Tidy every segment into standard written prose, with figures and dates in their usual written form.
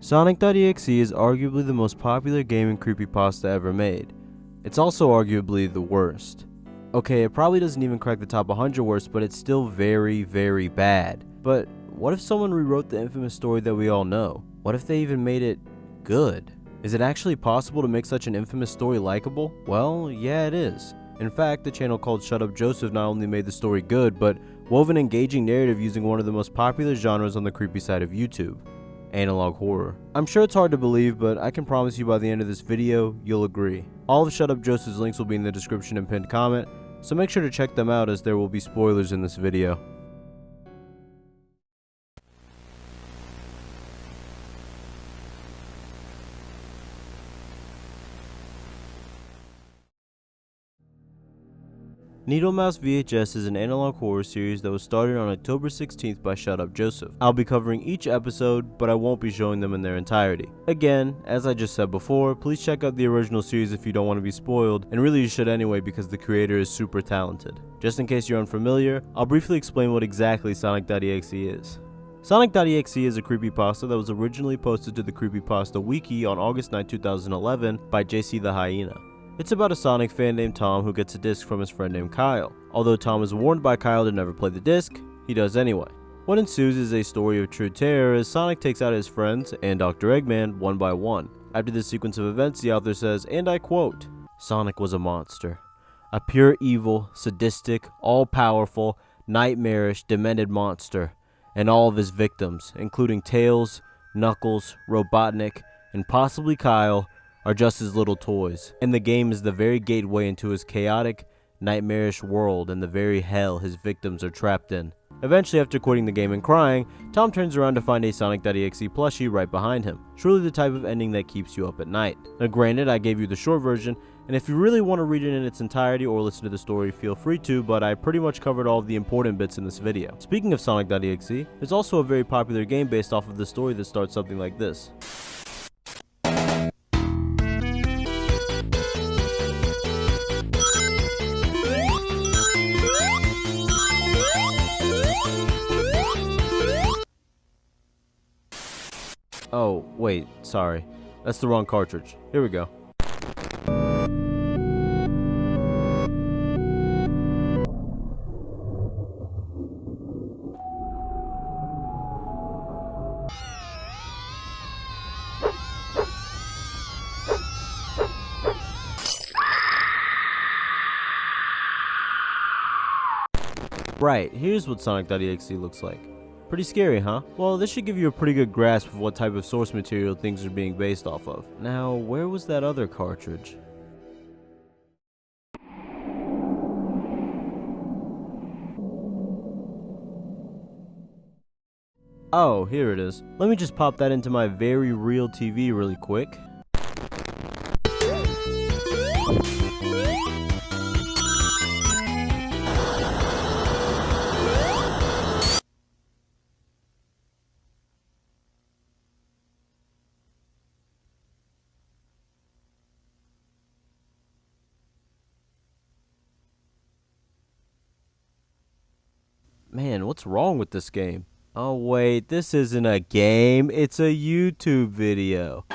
Sonic.Exe is arguably the most popular gaming creepypasta ever made. It's also arguably the worst. Okay, it probably doesn't even crack the top 100 worst, but it's still very, very bad. But what if someone rewrote the infamous story that we all know? What if they even made it good? Is it actually possible to make such an infamous story likable? Well, yeah, it is. In fact, the channel called shutupjojo not only made the story good, but wove an engaging narrative using one of the most popular genres on the creepy side of YouTube: analog horror. I'm sure it's hard to believe, but I can promise you by the end of this video, you'll agree. All of shutupjojo's links will be in the description and pinned comment, so make sure to check them out as there will be spoilers in this video. NeedleMouse VHS is an analog horror series that was started on October 16th by shutupjojo. I'll be covering each episode, but I won't be showing them in their entirety. Again, as I just said before, please check out the original series if you don't want to be spoiled, and really you should anyway because the creator is super talented. Just in case you're unfamiliar, I'll briefly explain what exactly Sonic.Exe is. Sonic.Exe is a creepypasta that was originally posted to the Creepypasta Wiki on August 9, 2011 by JC the Hyena. It's about a Sonic fan named Tom who gets a disc from his friend named Kyle. Although Tom is warned by Kyle to never play the disc, he does anyway. What ensues is a story of true terror as Sonic takes out his friends and Dr. Eggman one by one. After this sequence of events, the author says, and I quote, "Sonic was a monster. A pure evil, sadistic, all-powerful, nightmarish, demented monster. And all of his victims, including Tails, Knuckles, Robotnik, and possibly Kyle, are just his little toys, and the game is the very gateway into his chaotic, nightmarish world and the very hell his victims are trapped in." Eventually, after quitting the game and crying, Tom turns around to find a Sonic.Exe plushie right behind him. Truly the type of ending that keeps you up at night. Now granted, I gave you the short version, and if you really want to read it in its entirety or listen to the story, feel free to, but I pretty much covered all of the important bits in this video. Speaking of Sonic.Exe, there's also a very popular game based off of the story that starts something like this. Oh, wait, sorry. That's the wrong cartridge. Here we go. Right, here's what Sonic.Exe looks like. Pretty scary, huh? Well, this should give you a pretty good grasp of what type of source material things are being based off of. Now, where was that other cartridge? Oh, here it is. Let me just pop that into my very real TV really quick. Man, what's wrong with this game? Oh wait, this isn't a game, it's a YouTube video.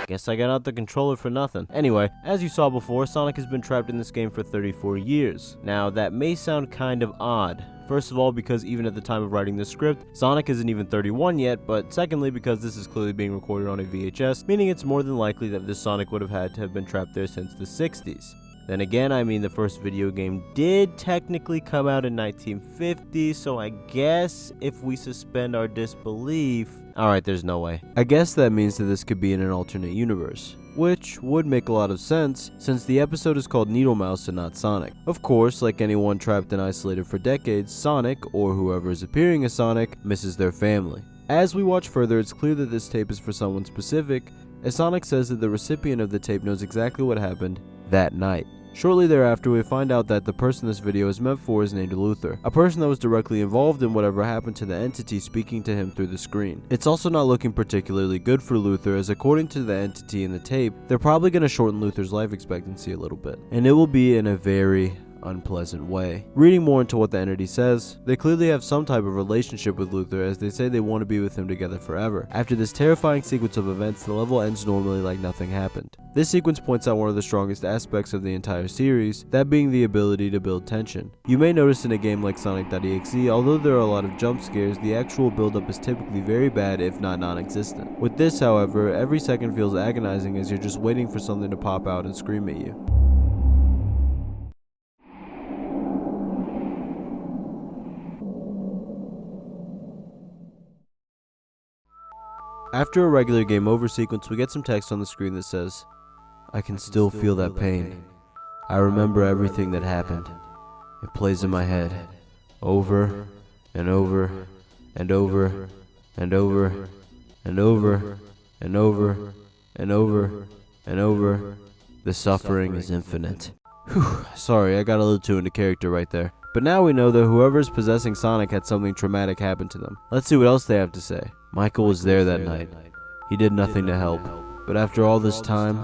Guess I got out the controller for nothing. Anyway, as you saw before, Sonic has been trapped in this game for 34 years. Now, that may sound kind of odd. First of all, because even at the time of writing this script, Sonic isn't even 31 yet, but secondly, because this is clearly being recorded on a VHS, meaning it's more than likely that this Sonic would have had to have been trapped there since the 60s. Then again, I mean, the first video game did technically come out in 1950, so I guess if we suspend our disbelief... Alright, there's no way. I guess that means that this could be in an alternate universe, which would make a lot of sense since the episode is called NeedleMouse and not Sonic. Of course, like anyone trapped and isolated for decades, Sonic, or whoever is appearing as Sonic, misses their family. As we watch further, it's clear that this tape is for someone specific, as Sonic says that the recipient of the tape knows exactly what happened that night. Shortly thereafter, we find out that the person this video is meant for is named Luther, a person that was directly involved in whatever happened to the entity speaking to him through the screen. It's also not looking particularly good for Luther, as according to the entity in the tape, they're probably going to shorten Luther's life expectancy a little bit, and it will be in a very unpleasant way. Reading more into what the entity says, they clearly have some type of relationship with Luther, as they say they want to be with him together forever. After this terrifying sequence of events, the level ends normally like nothing happened. This sequence points out one of the strongest aspects of the entire series, that being the ability to build tension. You may notice in a game like Sonic.Exe, although there are a lot of jump scares, the actual buildup is typically very bad if not non-existent. With this, however, every second feels agonizing as you're just waiting for something to pop out and scream at you. After a regular game over sequence, we get some text on the screen that says, "I can still feel that pain. I remember everything that happened. It plays in my head, over and over and over and over and over and over and over and over. The suffering is infinite." Whew, sorry, I got a little too into character right there. But now we know that whoever's possessing Sonic had something traumatic happen to them. Let's see what else they have to say. Michael was there that night. He did nothing to help. But after all this time,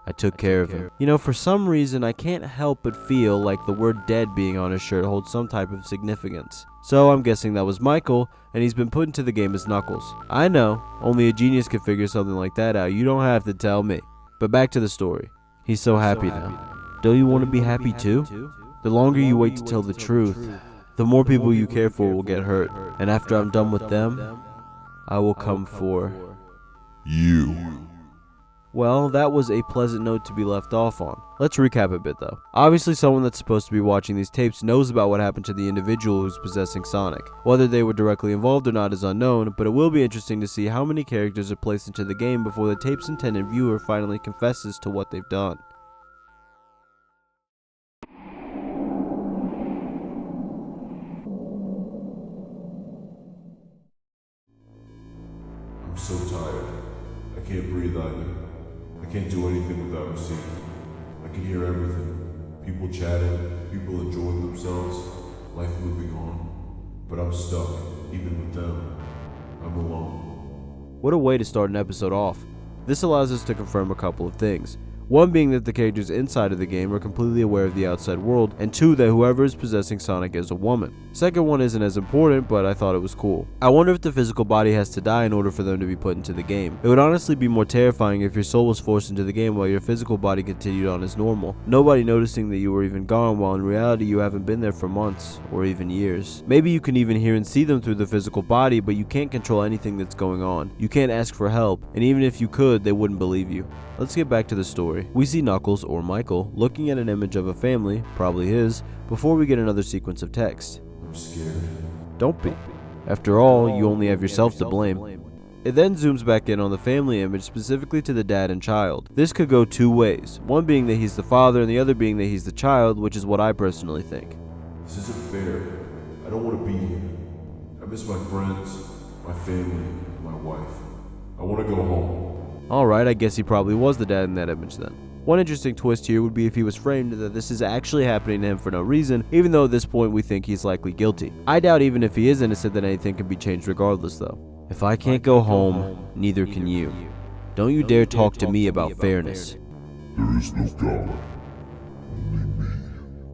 I took care of him. You know, for some reason, I can't help but feel like the word dead being on his shirt holds some type of significance. So I'm guessing that was Michael, and he's been put into the game as Knuckles. I know, only a genius could figure something like that out. You don't have to tell me. But back to the story. He's so happy now. Don't you want to be happy too? The longer you wait to tell the truth, the more people you care for will get hurt. And after I'm done with them, I will come for you. Well, that was a pleasant note to be left off on. Let's recap a bit though. Obviously, someone that's supposed to be watching these tapes knows about what happened to the individual who's possessing Sonic. Whether they were directly involved or not is unknown, but it will be interesting to see how many characters are placed into the game before the tape's intended viewer finally confesses to what they've done. I'm so tired. I can't breathe either. I can't do anything without receiving. I can hear everything. People chatting, people enjoying themselves, life moving on. But I'm stuck, even with them. I'm alone. What a way to start an episode off. This allows us to confirm a couple of things. One being that the characters inside of the game are completely aware of the outside world, and two, that whoever is possessing Sonic is a woman. Second one isn't as important, but I thought it was cool. I wonder if the physical body has to die in order for them to be put into the game. It would honestly be more terrifying if your soul was forced into the game while your physical body continued on as normal, nobody noticing that you were even gone, while in reality you haven't been there for months, or even years. Maybe you can even hear and see them through the physical body, but you can't control anything that's going on. You can't ask for help, and even if you could, they wouldn't believe you. Let's get back to the story. We see Knuckles, or Michael, looking at an image of a family, probably his, before we get another sequence of text. I'm scared. Don't be. After all, you only have yourself to blame. It then zooms back in on the family image, specifically to the dad and child. This could go two ways, one being that he's the father and the other being that he's the child, which is what I personally think. This isn't fair. I don't want to be here. I miss my friends, my family, my wife. I want to go home. Alright, I guess he probably was the dad in that image then. One interesting twist here would be if he was framed that this is actually happening to him for no reason, even though at this point we think he's likely guilty. I doubt even if he is innocent that anything can be changed regardless though. If I can't go home, neither can you. Don't you dare talk to me about fairness. There is no God. Only me.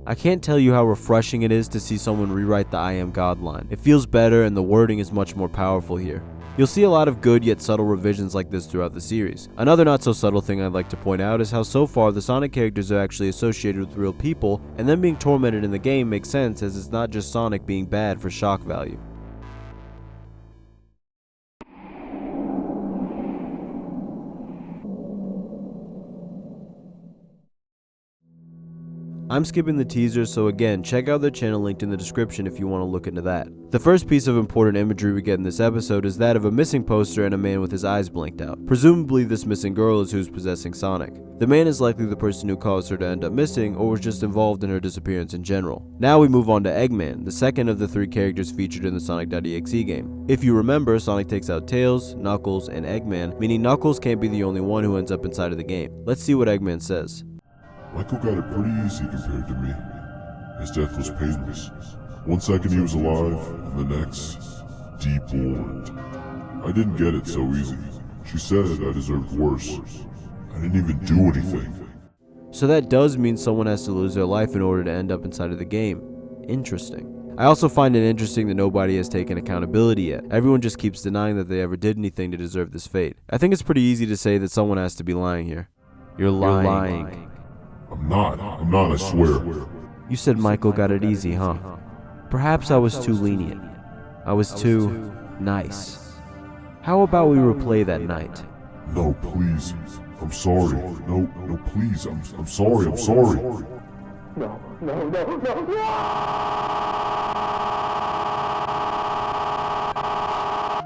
I can't tell you how refreshing it is to see someone rewrite the I am God line. It feels better and the wording is much more powerful here. You'll see a lot of good yet subtle revisions like this throughout the series. Another not so subtle thing I'd like to point out is how so far the Sonic characters are actually associated with real people, and them being tormented in the game makes sense as it's not just Sonic being bad for shock value. I'm skipping the teasers, so again, check out their channel linked in the description if you want to look into that. The first piece of important imagery we get in this episode is that of a missing poster and a man with his eyes blinked out. Presumably this missing girl is who's possessing Sonic. The man is likely the person who caused her to end up missing or was just involved in her disappearance in general. Now we move on to Eggman, the second of the three characters featured in the Sonic.Exe game. If you remember, Sonic takes out Tails, Knuckles, and Eggman, meaning Knuckles can't be the only one who ends up inside of the game. Let's see what Eggman says. Michael got it pretty easy compared to me. His death was painless. 1 second he was alive, and the next, deborned. I didn't get it so easy. She said I deserved worse. I didn't even do anything. So that does mean someone has to lose their life in order to end up inside of the game. Interesting. I also find it interesting that nobody has taken accountability yet. Everyone just keeps denying that they ever did anything to deserve this fate. I think it's pretty easy to say that someone has to be lying here. You're lying. I'm not, I swear. You said Michael got it easy, huh? Perhaps I was too lenient. I was too nice. How about we replay that night? No, please. I'm sorry. No, please. I'm sorry. No.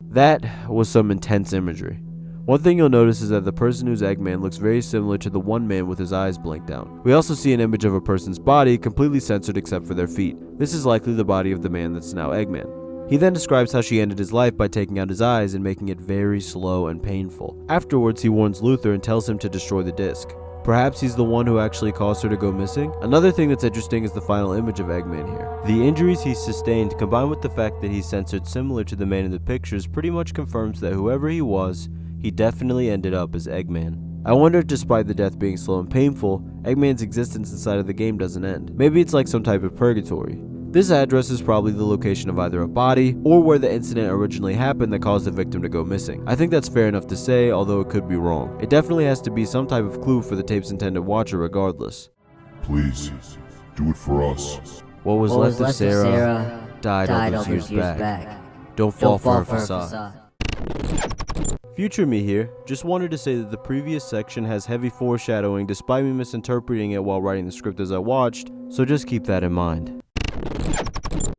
That was some intense imagery. One thing you'll notice is that the person who's Eggman looks very similar to the one man with his eyes blinked out. We also see an image of a person's body completely censored except for their feet. This is likely the body of the man that's now Eggman. He then describes how she ended his life by taking out his eyes and making it very slow and painful. Afterwards, he warns Luther and tells him to destroy the disc. Perhaps he's the one who actually caused her to go missing? Another thing that's interesting is the final image of Eggman here. The injuries he sustained combined with the fact that he's censored similar to the man in the pictures pretty much confirms that whoever he was, he definitely ended up as Eggman. I wonder if despite the death being slow and painful, Eggman's existence inside of the game doesn't end. Maybe it's like some type of purgatory. This address is probably the location of either a body or where the incident originally happened that caused the victim to go missing. I think that's fair enough to say, although it could be wrong. It definitely has to be some type of clue for the tape's intended watcher regardless. Please, do it for us. What was left of Sarah died all those years back. Don't fall for her facade. Future me here, just wanted to say that the previous section has heavy foreshadowing despite me misinterpreting it while writing the script as I watched, so just keep that in mind.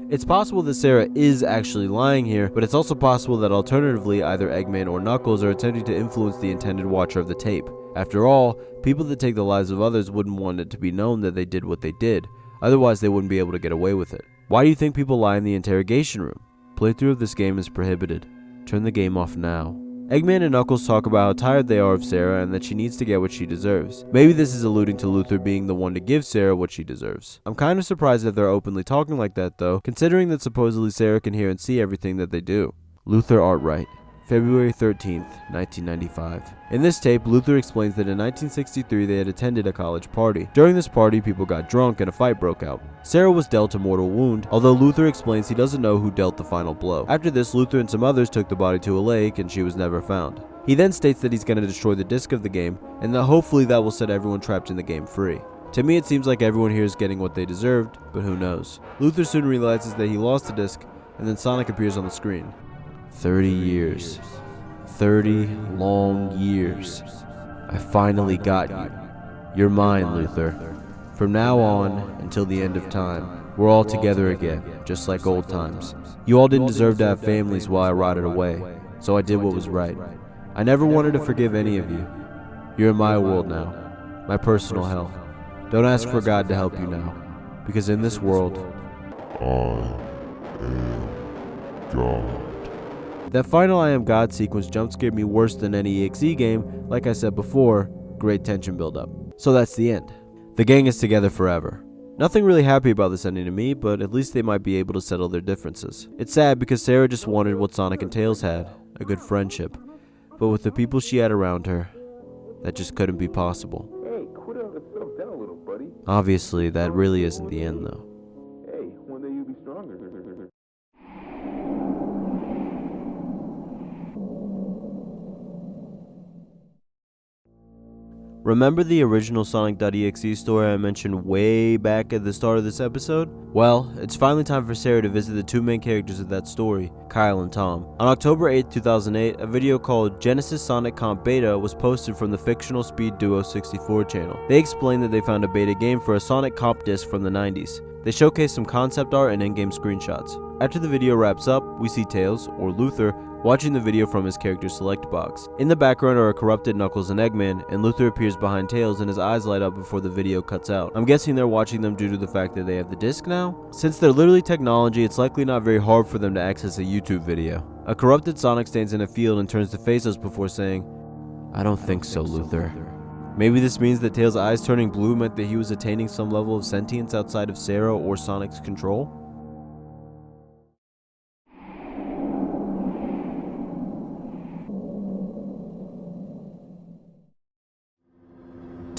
It's possible that Sarah is actually lying here, but it's also possible that alternatively either Eggman or Knuckles are attempting to influence the intended watcher of the tape. After all, people that take the lives of others wouldn't want it to be known that they did what they did, otherwise they wouldn't be able to get away with it. Why do you think people lie in the interrogation room? Playthrough of this game is prohibited. Turn the game off now. Eggman and Knuckles talk about how tired they are of Sarah and that she needs to get what she deserves. Maybe this is alluding to Luther being the one to give Sarah what she deserves. I'm kind of surprised that they're openly talking like that though, considering that supposedly Sarah can hear and see everything that they do. Luther Artwright, February 13th, 1995. In this tape, Luther explains that in 1963 they had attended a college party. During this party, people got drunk and a fight broke out. Sarah was dealt a mortal wound, although Luther explains he doesn't know who dealt the final blow. After this, Luther and some others took the body to a lake and she was never found. He then states that he's going to destroy the disc of the game and that hopefully that will set everyone trapped in the game free. To me, it seems like everyone here is getting what they deserved, but who knows. Luther soon realizes that he lost the disc and then Sonic appears on the screen. 30 years. 30 long years. I finally got you. You're mine, Luther. From now on, until the end of time, we're all together again, just like old times. You all didn't deserve to have families while I rotted away, so I did what was right. I never wanted to forgive any of you. You're in my world now, my personal hell. Don't ask for God to help you now, because in this world, I am God. That final I Am God sequence jump scared me worse than any EXE game. Like I said before, great tension buildup. So that's the end. The gang is together forever. Nothing really happy about this ending to me, but at least they might be able to settle their differences. It's sad because Sarah just wanted what Sonic and Tails had, a good friendship. But with the people she had around her, that just couldn't be possible. Hey, quit on yourself down a little, buddy. Obviously, that really isn't the end though. Hey, one day you'll be stronger. Remember the original Sonic.Exe story I mentioned way back at the start of this episode? Well, it's finally time for Sarah to visit the two main characters of that story, Kyle and Tom. On October 8, 2008, a video called Genesis Sonic Comp Beta was posted from the fictional Speed Duo 64 channel. They explained that they found a beta game for a Sonic Comp disc from the 90s. They showcased some concept art and in-game screenshots. After the video wraps up, we see Tails, or Luther, watching the video from his character's select box. In the background are a corrupted Knuckles and Eggman, and Luther appears behind Tails and his eyes light up before the video cuts out. I'm guessing they're watching them due to the fact that they have the disc now? Since they're literally technology, it's likely not very hard for them to access a YouTube video. A corrupted Sonic stands in a field and turns to face us before saying, "I don't think so, Luther." Maybe this means that Tails' eyes turning blue meant that he was attaining some level of sentience outside of Sarah or Sonic's control?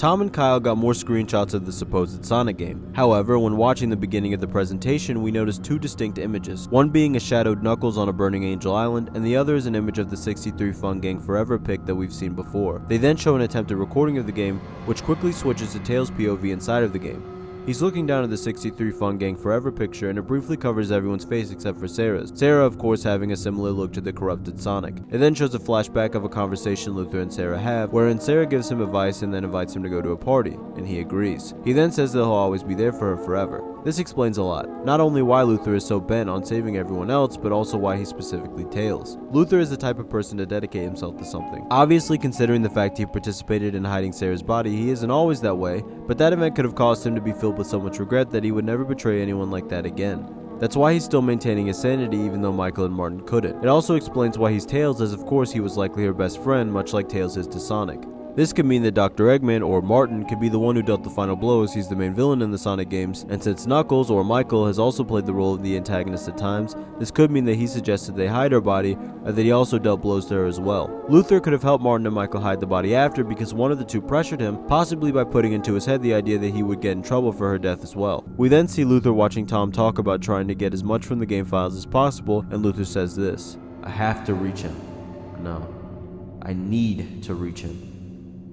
Tom and Kyle got more screenshots of the supposed Sonic game. However, when watching the beginning of the presentation, we noticed two distinct images, one being a shadowed Knuckles on a burning Angel Island, and the other is an image of the 63 Fun Gang Forever pic that we've seen before. They then show an attempted recording of the game, which quickly switches to Tails' POV inside of the game. He's looking down at the 63 Fun Gang Forever picture, and it briefly covers everyone's face except for Sarah's. Sarah, of course, having a similar look to the corrupted Sonic. It then shows a flashback of a conversation Luther and Sarah have, wherein Sarah gives him advice and then invites him to go to a party, and he agrees. He then says that he'll always be there for her forever. This explains a lot, not only why Luther is so bent on saving everyone else, but also why he specifically Tails. Luther is the type of person to dedicate himself to something. Obviously, considering the fact he participated in hiding Sarah's body, he isn't always that way, but that event could have caused him to be filled with so much regret that he would never betray anyone like that again. That's why he's still maintaining his sanity even though Michael and Martin couldn't. It also explains why he's Tails, as of course he was likely her best friend, much like Tails is to Sonic. This could mean that Dr. Eggman, or Martin, could be the one who dealt the final blow, as he's the main villain in the Sonic games, and since Knuckles, or Michael, has also played the role of the antagonist at times, this could mean that he suggested they hide her body, or that he also dealt blows to her as well. Luther could have helped Martin and Michael hide the body after, because one of the two pressured him, possibly by putting into his head the idea that he would get in trouble for her death as well. We then see Luther watching Tom talk about trying to get as much from the game files as possible, and Luther says this: "I have to reach him. No, I need to reach him.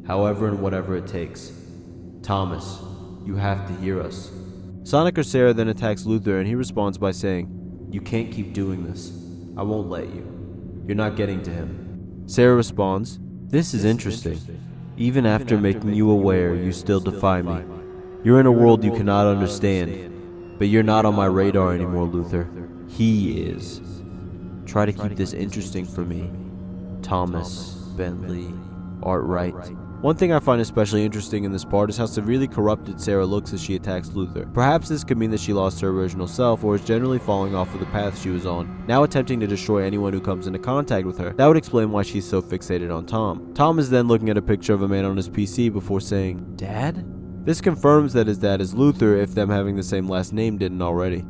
However and whatever it takes. Thomas, you have to hear us." Sonic or Sarah then attacks Luther and he responds by saying, "You can't keep doing this. I won't let you. You're not getting to him." Sarah responds, "This is interesting. Even after making you aware, you still defy me. You're in a world you cannot understand, but you're not on my radar anymore, Luther. He is. Try to keep this interesting for me. Thomas, Bentley, Artwright." One thing I find especially interesting in this part is how severely corrupted Sarah looks as she attacks Luther. Perhaps this could mean that she lost her original self or is generally falling off of the path she was on, now attempting to destroy anyone who comes into contact with her. That would explain why she's so fixated on Tom. Tom is then looking at a picture of a man on his PC before saying, "Dad?" This confirms that his dad is Luther, if them having the same last name didn't already.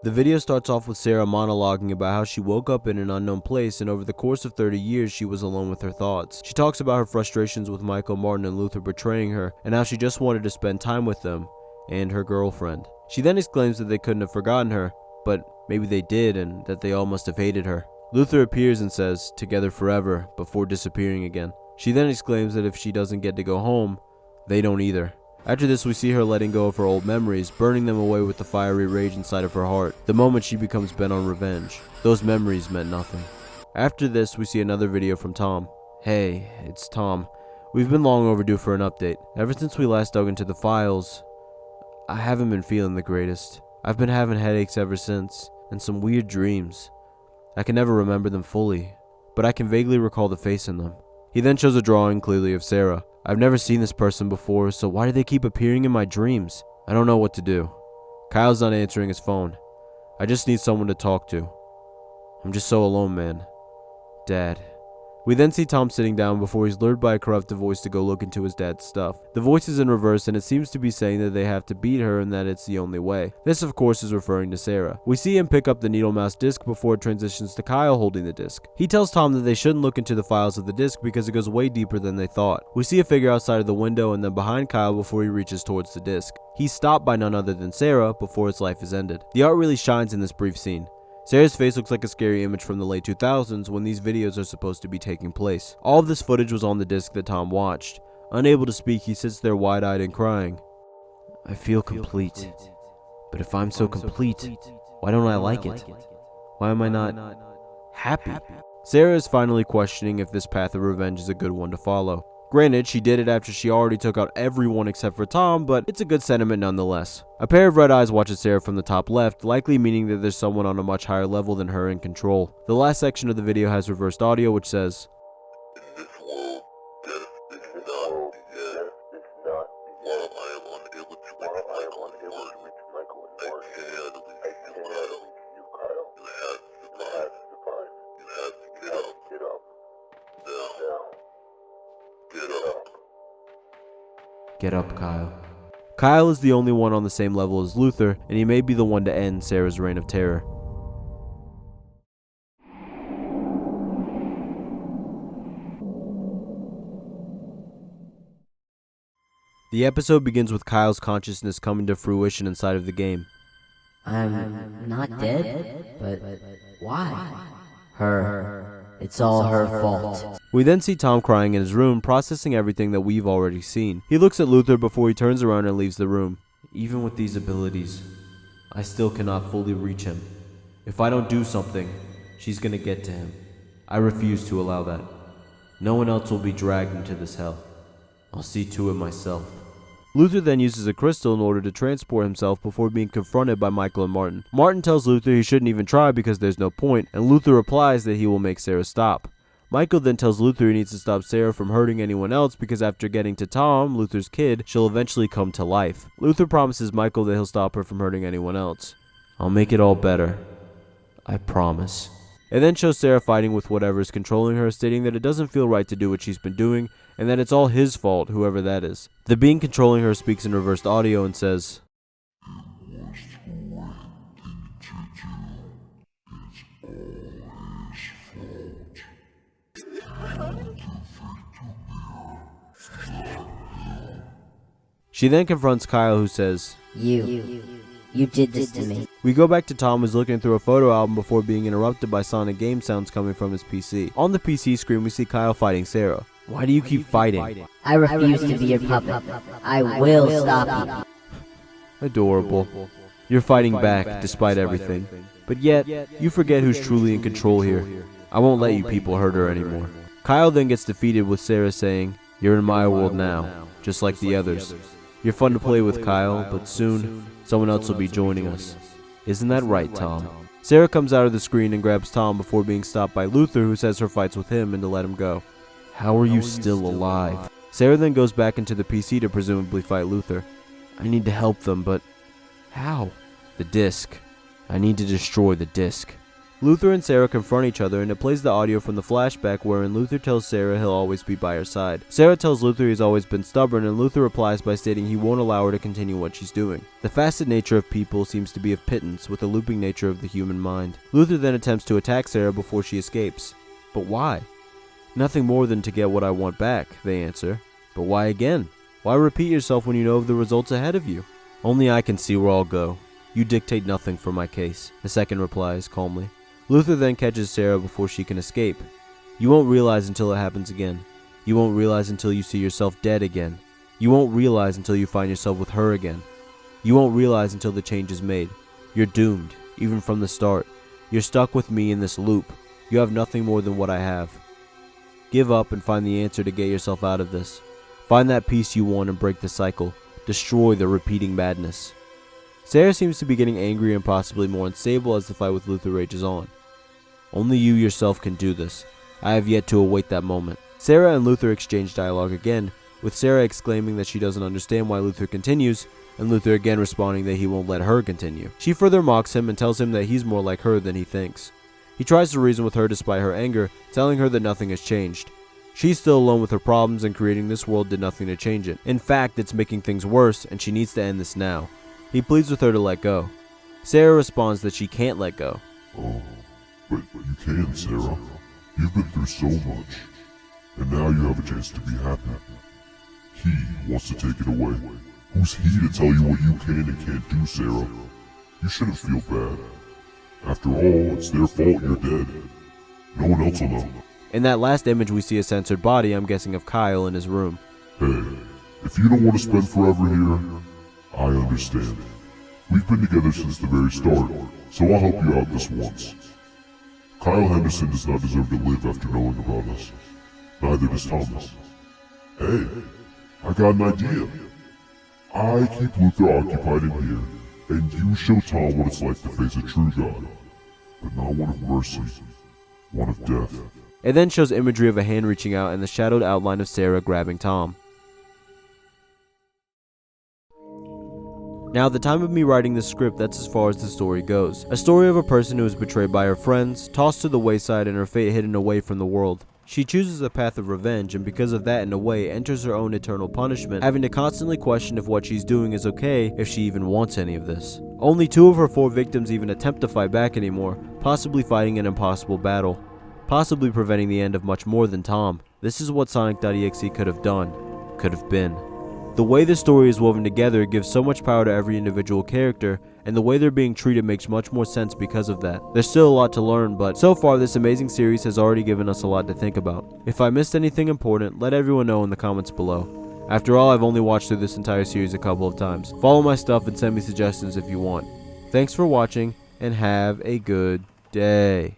The video starts off with Sarah monologuing about how she woke up in an unknown place and over the course of 30 years she was alone with her thoughts. She talks about her frustrations with Michael, Martin, and Luther betraying her and how she just wanted to spend time with them and her girlfriend. She then exclaims that they couldn't have forgotten her, but maybe they did and that they all must have hated her. Luther appears and says, "Together forever," before disappearing again. She then exclaims that if she doesn't get to go home, they don't either. After this, we see her letting go of her old memories, burning them away with the fiery rage inside of her heart. The moment she becomes bent on revenge, those memories meant nothing. After this, we see another video from Tom. "Hey, it's Tom. We've been long overdue for an update. Ever since we last dug into the files, I haven't been feeling the greatest. I've been having headaches ever since, and some weird dreams. I can never remember them fully, but I can vaguely recall the face in them." He then shows a drawing clearly of Sarah. "I've never seen this person before, so why do they keep appearing in my dreams? I don't know what to do." Kyle's not answering his phone. "I just need someone to talk to. I'm just so alone, man. Dad." We then see Tom sitting down before he's lured by a corrupted voice to go look into his dad's stuff. The voice is in reverse and it seems to be saying that they have to beat her and that it's the only way. This of course is referring to Sarah. We see him pick up the NeedleMouse disc before it transitions to Kyle holding the disc. He tells Tom that they shouldn't look into the files of the disc because it goes way deeper than they thought. We see a figure outside of the window and then behind Kyle before he reaches towards the disc. He's stopped by none other than Sarah before his life is ended. The art really shines in this brief scene. Sarah's face looks like a scary image from the late 2000s when these videos are supposed to be taking place. All of this footage was on the disc that Tom watched. Unable to speak, he sits there wide-eyed and crying. "I feel complete. But if I'm so complete, why don't I like it? Why am I not happy?" Sarah is finally questioning if this path of revenge is a good one to follow. Granted, she did it after she already took out everyone except for Tom, but it's a good sentiment nonetheless. A pair of red eyes watches Sarah from the top left, likely meaning that there's someone on a much higher level than her in control. The last section of the video has reversed audio, which says, "In this world, death is not dead. While I am unable to explain Michael and Martin, I can release you, Kyle. You have to survive. You have to get up. Now. Get up. Get up, Kyle." Kyle is the only one on the same level as Luther, and he may be the one to end Sarah's reign of terror. The episode begins with Kyle's consciousness coming to fruition inside of the game. I'm not dead, but why? It's all her fault. We then see Tom crying in his room, processing everything that we've already seen. He looks at Luther before he turns around and leaves the room. Even with these abilities, I still cannot fully reach him. If I don't do something, she's gonna get to him. I refuse to allow that. No one else will be dragged into this hell. I'll see to it myself. Luther then uses a crystal in order to transport himself before being confronted by Michael and Martin. Martin tells Luther he shouldn't even try because there's no point, and Luther replies that he will make Sarah stop. Michael then tells Luther he needs to stop Sarah from hurting anyone else because after getting to Tom, Luther's kid, she'll eventually come to life. Luther promises Michael that he'll stop her from hurting anyone else. I'll make it all better. I promise. It then shows Sarah fighting with whatever is controlling her, stating that it doesn't feel right to do what she's been doing, and that it's all his fault, whoever that is. The being controlling her speaks in reversed audio and says, She then confronts Kyle, who says, You did this to me. We go back to Tom, who's looking through a photo album before being interrupted by Sonic game sounds coming from his PC. On the PC screen, we see Kyle fighting Sarah. Why do you keep fighting? I refuse to be your puppet. I will stop you. Adorable. You're fighting back, despite everything. But yet, you forget who's truly in control here. I won't let you people hurt her anymore. Kyle then gets defeated with Sarah saying, You're in my world now, just like the others. You're fun to play with, Kyle, but soon, someone else will be joining us. Isn't that right, Tom? Sarah comes out of the screen and grabs Tom before being stopped by Luther, who says her fight's with him and to let him go. How are you still alive? Sarah then goes back into the PC to presumably fight Luther. I need to help them, but how? The disc. I need to destroy the disc. Luther and Sarah confront each other, and it plays the audio from the flashback wherein Luther tells Sarah he'll always be by her side. Sarah tells Luther he's always been stubborn, and Luther replies by stating he won't allow her to continue what she's doing. The facet nature of people seems to be of pittance, with the looping nature of the human mind. Luther then attempts to attack Sarah before she escapes. But why? Nothing more than to get what I want back, they answer. But why again? Why repeat yourself when you know of the results ahead of you? Only I can see where I'll go. You dictate nothing for my case, the second replies calmly. Luther then catches Sarah before she can escape. You won't realize until it happens again. You won't realize until you see yourself dead again. You won't realize until you find yourself with her again. You won't realize until the change is made. You're doomed, even from the start. You're stuck with me in this loop. You have nothing more than what I have. Give up and find the answer to get yourself out of this. Find that peace you want and break the cycle. Destroy the repeating madness. Sarah seems to be getting angry and possibly more unstable as the fight with Luther rages on. Only you yourself can do this. I have yet to await that moment. Sarah and Luther exchange dialogue again, with Sarah exclaiming that she doesn't understand why Luther continues, and Luther again responding that he won't let her continue. She further mocks him and tells him that he's more like her than he thinks. He tries to reason with her despite her anger, telling her that nothing has changed. She's still alone with her problems, and creating this world did nothing to change it. In fact, it's making things worse, and she needs to end this now. He pleads with her to let go. Sarah responds that she can't let go. Oh, but you can, Sarah. You've been through so much, and now you have a chance to be happy. He wants to take it away. Who's he to tell you what you can and can't do, Sarah? You shouldn't feel bad. After all, it's their fault you're dead. No one else will know. In that last image we see a censored body, I'm guessing of Kyle, in his room. Hey, if you don't want to spend forever here, I understand. We've been together since the very start, so I'll help you out this once. Kyle Henderson does not deserve to live after knowing about us. Neither does Thomas. Hey, I got an idea. I keep Luther occupied in here, and you show Tom what it's like to face a true God, but not one of mercy, one of death. It then shows imagery of a hand reaching out and the shadowed outline of Sarah grabbing Tom. Now, at the time of me writing this script, that's as far as the story goes. A story of a person who is betrayed by her friends, tossed to the wayside, and her fate hidden away from the world. She chooses a path of revenge, and because of that, in a way, enters her own eternal punishment, having to constantly question if what she's doing is okay, if she even wants any of this. Only 2 of her 4 victims even attempt to fight back anymore, possibly fighting an impossible battle, possibly preventing the end of much more than Tom. This is what Sonic.Exe could have done, could have been. The way the story is woven together gives so much power to every individual character, and the way they're being treated makes much more sense because of that. There's still a lot to learn, but so far this amazing series has already given us a lot to think about. If I missed anything important, let everyone know in the comments below. After all, I've only watched through this entire series a couple of times. Follow my stuff and send me suggestions if you want. Thanks for watching, and have a good day.